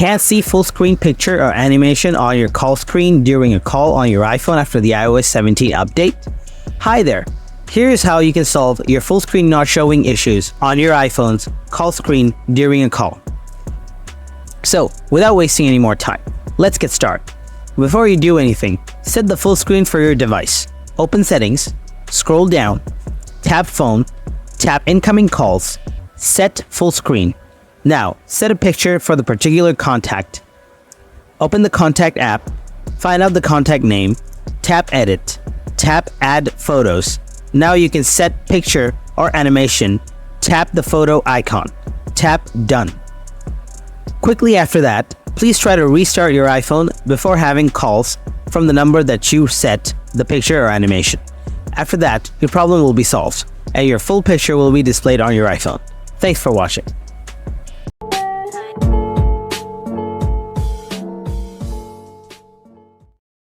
Can't see full screen picture or animation on your call screen during a call on your iPhone after the iOS 17 update? Hi there! Here's how you can solve your full screen not showing issues on your iPhone's call screen during a call. So, without wasting any more time, let's get started. Before you do anything, set the full screen for your device. Open Settings, scroll down, tap Phone, tap Incoming Calls, set full screen. Now, set a picture for the particular contact. Open the Contact app, find out the contact name, tap Edit, tap Add Photos. Now you can set picture or animation, tap the photo icon, tap Done. Quickly after that, please try to restart your iPhone before having calls from the number that you set the picture or animation. After that, your problem will be solved, and your full picture will be displayed on your iPhone. Thanks for watching.